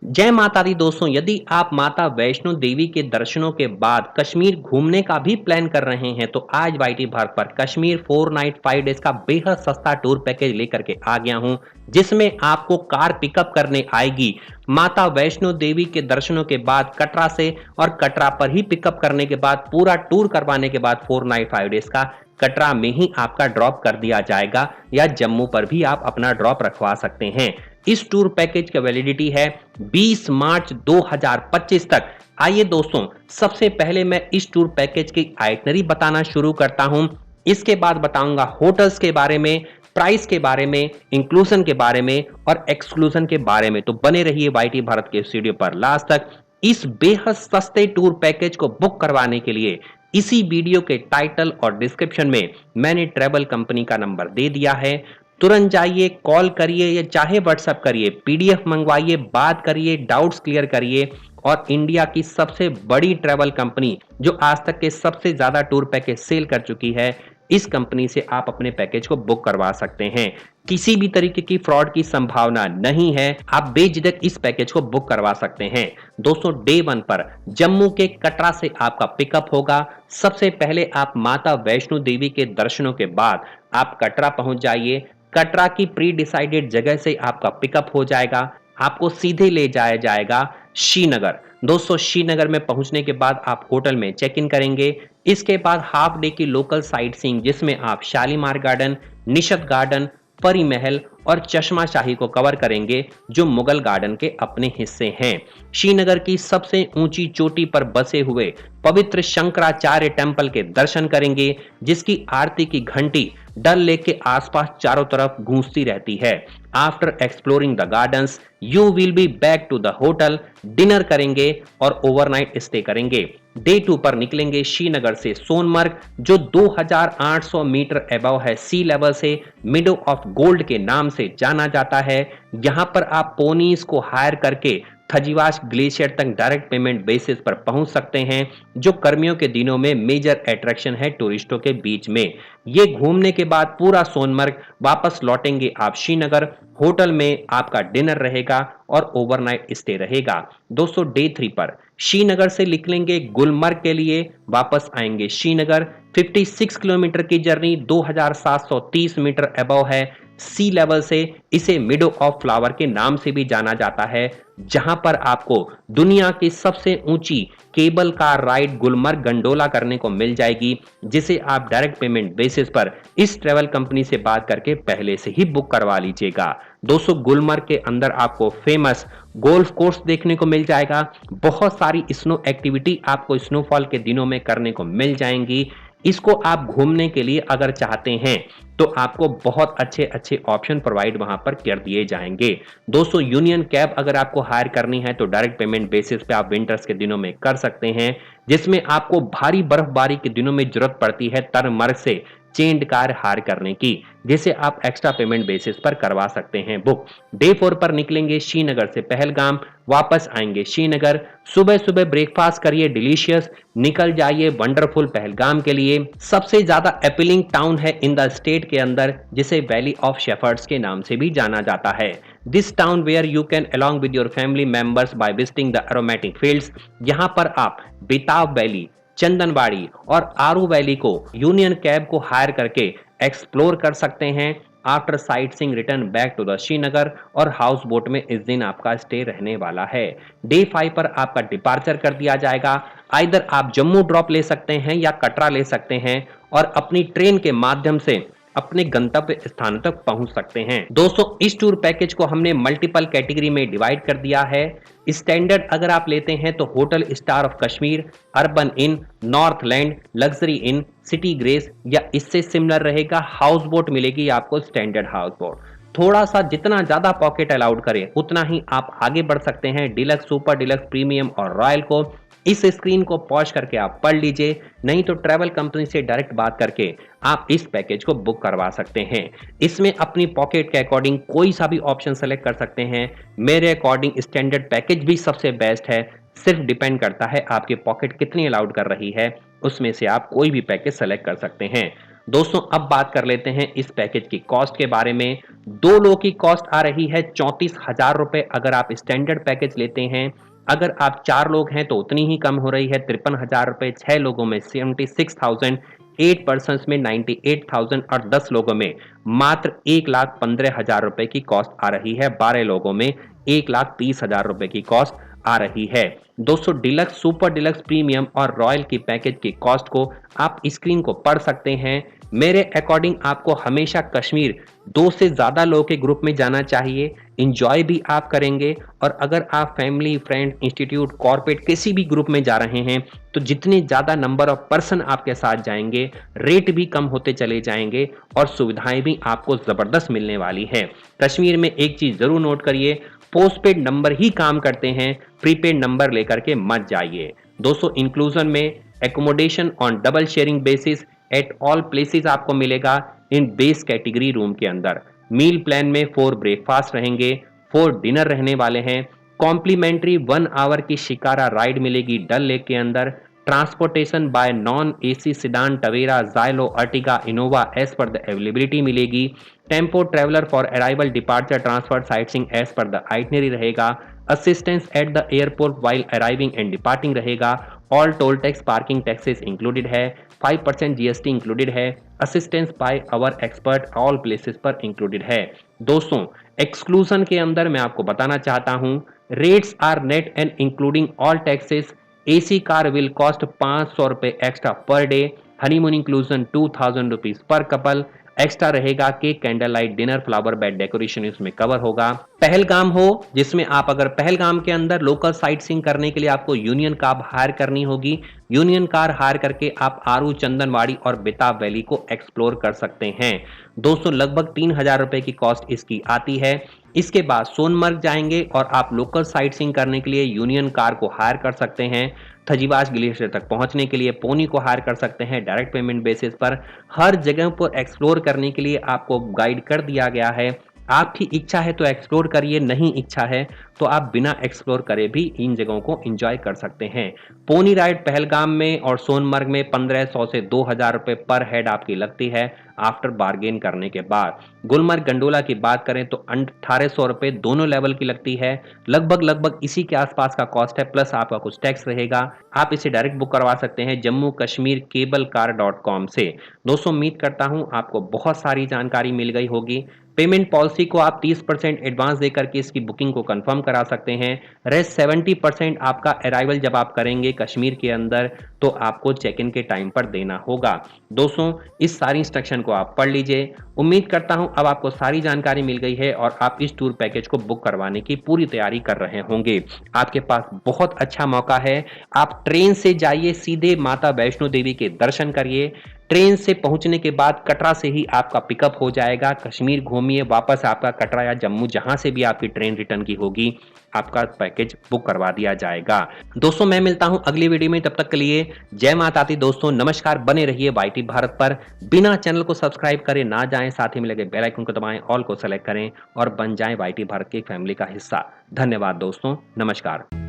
जय माता दी दोस्तों, यदि आप माता वैष्णो देवी के दर्शनों के बाद कश्मीर घूमने का भी प्लान कर रहे हैं तो आज वाईटी भारत पर कश्मीर 4 नाइट 5 डेज का बेहद सस्ता टूर पैकेज लेकर के आ गया हूं, जिसमें आपको कार पिकअप करने आएगी माता वैष्णो देवी के दर्शनों के बाद कटरा से, और कटरा पर ही पिकअप करने के बाद पूरा टूर करवाने के बाद 4 नाइट 5 डेज का कटरा में ही आपका ड्रॉप कर दिया जाएगा, या जम्मू पर भी आप अपना ड्रॉप रखवा सकते हैं। इस टूर पैकेज का वैलिडिटी है 20 मार्च 2025 तक। आइए दोस्तों, सबसे पहले मैं इस टूर पैकेज की आइटनरी बताना शुरू करता हूं। इसके बाद बताऊंगा होटल्स के बारे में, प्राइस के बारे में, इंक्लूजन के बारे में और एक्सक्लूजन के बारे में। तो बने रहिए वाईटी भारत के स्टूडियो पर लास्ट तक। इस बेहद सस्ते टूर पैकेज को बुक करवाने के लिए इसी वीडियो के टाइटल और डिस्क्रिप्शन में मैंने ट्रैवल कंपनी का नंबर दे दिया है। तुरंत जाइए, कॉल करिए या चाहे व्हाट्सएप करिए, पीडीएफ मंगवाइए, बात करिए, डाउट्स क्लियर करिए। और इंडिया की सबसे बड़ी ट्रैवल कंपनी जो आज तक के सबसे ज्यादा टूर पैकेज सेल कर चुकी है, इस कंपनी से आप अपने पैकेज को बुक करवा सकते हैं। किसी भी तरीके की फ्रॉड की संभावना नहीं है, आप बेझिझक इस पैकेज को बुक करवा सकते हैं। दोस्तों, डे 1 पर जम्मू के कटरा से आपका पिकअप होगा। सबसे पहले आप माता वैष्णो देवी के दर्शनों के बाद आप कटरा पहुंच जाइए। कटरा की प्री डिसाइडेड जगह से आपका पिकअप हो जाएगा, आपको सीधे ले जाया जाएगा श्रीनगर। दोस्तों, श्रीनगर में पहुंचने के बाद आप होटल में चेक इन करेंगे। इसके बाद हाफ डे की लोकल साइट सीइंग, जिसमें आप शालीमार गार्डन, निशत गार्डन, परी महल और चश्मा शाही को कवर करेंगे, जो मुगल गार्डन के अपने हिस्से हैं। श्रीनगर की सबसे ऊंची चोटी पर बसे हुए पवित्र शंकराचार्य टेम्पल के दर्शन करेंगे, जिसकी आरती की घंटी डल लेक के आसपास चारों तरफ गूंजती रहती है। After exploring the gardens you will be back to the hotel. Dinner करेंगे और ओवरनाइट स्टे करेंगे। डे 2 पर निकलेंगे श्रीनगर से सोनमर्ग, जो 2800 मीटर एबव है सी लेवल से, मिडो ऑफ गोल्ड के नाम से जाना जाता है। यहां पर आप पोनीज को हायर करके थजिवास ग्लेशियर तक डायरेक्ट पेमेंट बेसिस पर पहुंच सकते हैं, जो गर्मियों के दिनों में मेजर अट्रैक्शन है टूरिस्टों के बीच में। ये घूमने के बाद पूरा सोनमर्ग वापस लौटेंगे आप श्रीनगर। होटल में आपका डिनर रहेगा और ओवरनाइट स्टे रहेगा। दोस्तों, डे 3 पर श्रीनगर से निकलेंगे गुलमर्ग के लिए, वापस आएंगे श्रीनगर। 56 किलोमीटर की जर्नी 2730 मीटर अबव है सी लेवल से। इसे मिडो ऑफ फ्लावर के नाम से भी जाना जाता है, जहां पर आपको दुनिया की सबसे ऊंची cable car ride Gulmarg gondola करने को मिल जाएगी, जिसे आप डायरेक्ट पेमेंट बेसिस पर इस ट्रेवल कंपनी से बात करके पहले से ही बुक करवा लीजिएगा। दोस्तों, गुलमर्ग के अंदर आपको फेमस गोल्फ कोर्स देखने को मिल जाएगा। बहुत सारी स्नो एक्टिविटी आपको स्नोफॉल के दिनों में करने को मिल जाएंगी। इसको आप घूमने के लिए अगर चाहते हैं तो आपको बहुत अच्छे अच्छे ऑप्शन प्रोवाइड वहां पर कर दिए जाएंगे। दोस्तों, यूनियन कैब अगर आपको हायर करनी है तो डायरेक्ट पेमेंट बेसिस पे आप विंटर्स के दिनों में कर सकते हैं, जिसमें आपको भारी बर्फबारी के दिनों में जरूरत पड़ती है तरमर्ग से चेंड कार हायर करने की, जिसे आप एक्स्ट्रा पेमेंट बेसिस पर करवा सकते हैं बुक। डे 4 पर निकलेंगे श्रीनगर से पहलगाम, वापस आएंगे श्रीनगर। सुबह सुबह ब्रेकफास्ट करिए डिलीशियस, निकल जाइए वंडरफुल पहलगाम के लिए। सबसे ज्यादा अपीलिंग टाउन है इन द स्टेट के अंदर, जिसे वैली ऑफ शेफर्ड्स के नाम से भी जाना जाता है। This town where you can along with your family members by visiting the aromatic fields। यहाँ पर आप बेताब वैली, चंदनबाड़ी और आरू वैली को यूनियन कैब को हायर करके एक्सप्लोर कर सकते हैं। After sight seeing return back to the Srinagar, और हाउस बोट में इस दिन आपका स्टे रहने वाला है। डे 5 पर आपका डिपार्चर कर दिया जाएगा। आइदर आप जम्मू ड्रॉप ले सकते हैं या कटरा ले सकते हैं, और अपनी ट्रेन के माध्यम से अपने गंतव्य स्थान तक पहुंच सकते हैं। दोस्तों, इस टूर पैकेज को हमने मल्टीपल कैटेगरी में डिवाइड कर दिया है। स्टैंडर्ड अगर आप लेते हैं तो hotel star of Kashmir, urban in, Northland, luxury in, city grace, या इससे सिमिलर रहेगा हाउस बोट मिलेगी आपको स्टैंडर्ड हाउस बोट। थोड़ा सा जितना ज्यादा पॉकेट अलाउड करे उतना ही आप आगे बढ़ सकते हैं डिलक्स, सुपर डिलक्स, प्रीमियम और रॉयल को। इस स्क्रीन को पॉज करके आप पढ़ लीजिए, नहीं तो ट्रैवल कंपनी से डायरेक्ट बात करके आप इस पैकेज को बुक करवा सकते हैं। इसमें अपनी पॉकेट के अकॉर्डिंग कोई सा भी ऑप्शन सेलेक्ट कर सकते हैं। मेरे अकॉर्डिंग स्टैंडर्ड पैकेज भी सबसे बेस्ट है। सिर्फ डिपेंड करता है आपकी पॉकेट कितनी अलाउड कर रही है, उसमें से आप कोई भी पैकेज सेलेक्ट कर सकते हैं। दोस्तों अब बात कर लेते हैं इस पैकेज की कॉस्ट के बारे में। 2 लोगों की कॉस्ट आ रही है 34,000 रुपए अगर आप स्टैंडर्ड पैकेज लेते हैं। अगर आप 4 लोग हैं तो उतनी ही कम हो रही है 53,000 रुपए, 6 लोगों में 76,000, 8 पर्सन्स में 98,000 और 10 लोगों में मात्र 1,15,000 रुपए की कॉस्ट आ रही है। 12 लोगों में 1,30,000 रुपए की कॉस्ट आ रही है। दोस्तों डिलक्स, सुपर डिलक्स, प्रीमियम और रॉयल की पैकेज की कॉस्ट को आप स्क्रीन को पढ़ सकते हैं। मेरे अकॉर्डिंग आपको हमेशा कश्मीर 2 से ज़्यादा लोगों के ग्रुप में जाना चाहिए। इंजॉय भी आप करेंगे और अगर आप फैमिली, फ्रेंड, इंस्टीट्यूट, कॉर्पोरेट किसी भी ग्रुप में जा रहे हैं तो जितने ज़्यादा नंबर ऑफ पर्सन आपके साथ जाएंगे, रेट भी कम होते चले जाएंगे और सुविधाएं भी आपको ज़बरदस्त मिलने वाली है। कश्मीर में एक चीज़ ज़रूर नोट करिए, पोस्टपेड नंबर ही काम करते हैं, प्रीपेड नंबर लेकर के मत जाइए। दोस्तों इंक्लूजन में accommodation on double sharing basis at all places आपको मिलेगा इन बेस कैटेगरी रूम के अंदर। मील प्लान में 4 ब्रेकफास्ट रहेंगे, 4 डिनर रहने वाले हैं। कॉम्प्लीमेंट्री 1 आवर की शिकारा राइड मिलेगी डल लेक के अंदर। Transportation by non AC sedan Tavera Xylo Ertiga Innova as per the availability मिलेगी। Tempo traveller for arrival departure transfer sightseeing as per the itinerary रहेगा। Assistance at the airport while arriving and departing रहेगा। All toll tax parking taxes included है। 5% GST included है। Assistance by our expert all places पर included है। दोस्तों exclusion के अंदर मैं आपको बताना चाहता हूं, rates are net and including all taxes. AC car will cost 500 रुपए extra per day. Honeymoon inclusion 2,000 rupees per couple. Extra रहेगा cake, candle light dinner, flower bed decoration इसमें कवर होगा। पहलगाम हो जिसमें आप अगर पहलगाम के अंदर लोकल साइट सीइंग करने के लिए आपको यूनियन कार हायर करनी होगी। यूनियन कार हायर करके आप आरू, चंदनवाड़ी और बेताब वैली को एक्सप्लोर कर सकते हैं। दोस्तों लगभग 3,000 रुपए की कॉस्ट इसकी आती है। इसके बाद सोनमर्ग जाएंगे और आप लोकल साइट सीइंग करने के लिए यूनियन कार को हायर कर सकते हैं। थजीवास ग्लेशियर तक पहुंचने के लिए पोनी को हायर कर सकते हैं डायरेक्ट पेमेंट बेसिस पर। हर जगह पर एक्सप्लोर करने के लिए आपको गाइड कर दिया गया है। आपकी इच्छा है तो एक्सप्लोर करिए, नहीं इच्छा है तो आप बिना एक्सप्लोर करे भी इन जगहों को एंजॉय कर सकते हैं। पोनी राइड पहलगाम में और सोनमर्ग में 1500 से 2,000 रुपए पर हेड आपकी लगती है आफ्टर बार्गेन करने के बाद। गुलमर्ग गंडोला की बात करें तो 1800 रुपए दोनों लेवल की लगती है। लगभग इसी के आसपास का कॉस्ट है, प्लस आपका कुछ टैक्स रहेगा। आप इसे डायरेक्ट बुक करवा सकते हैं Jammu Kashmir cable car .com से। दोस्तों उम्मीद करता हूं आपको बहुत सारी जानकारी मिल गई होगी। पेमेंट पॉलिसी को आप 30% एडवांस देकर के इसकी बुकिंग को कंफर्म करा सकते हैं। रेस्ट 70% आपका अराइवल जब आप करेंगे कश्मीर के अंदर तो आपको चेक इन के टाइम पर देना होगा। दोस्तों इस सारी इंस्ट्रक्शन को आप पढ़ लीजिए। उम्मीद करता हूं अब आपको सारी जानकारी मिल गई है और आप इस टूर पैकेज को बुक करवाने की पूरी तैयारी कर रहे होंगे। आपके पास बहुत अच्छा मौका है, आप ट्रेन से जाइए, सीधे माता वैष्णो देवी के दर्शन करिए। ट्रेन से पहुंचने के बाद कटरा से ही आपका पिकअप हो जाएगा। कश्मीर घूमिए, वापस आपका कटरा या जम्मू जहां से भी आपकी ट्रेन रिटर्न की होगी आपका पैकेज बुक करवा दिया जाएगा। दोस्तों मैं मिलता हूं अगली वीडियो में, तब तक के लिए जय माता दी। दोस्तों नमस्कार, बने रहिए वाईटी भारत पर। बिना चैनल को सब्सक्राइब करे ना जाएं, साथ ही में लगे बेल आइकन को दबाएं, ऑल को सेलेक्ट करें और बन जाएं वाईटी भारत की फैमिली का हिस्सा। धन्यवाद दोस्तों, नमस्कार।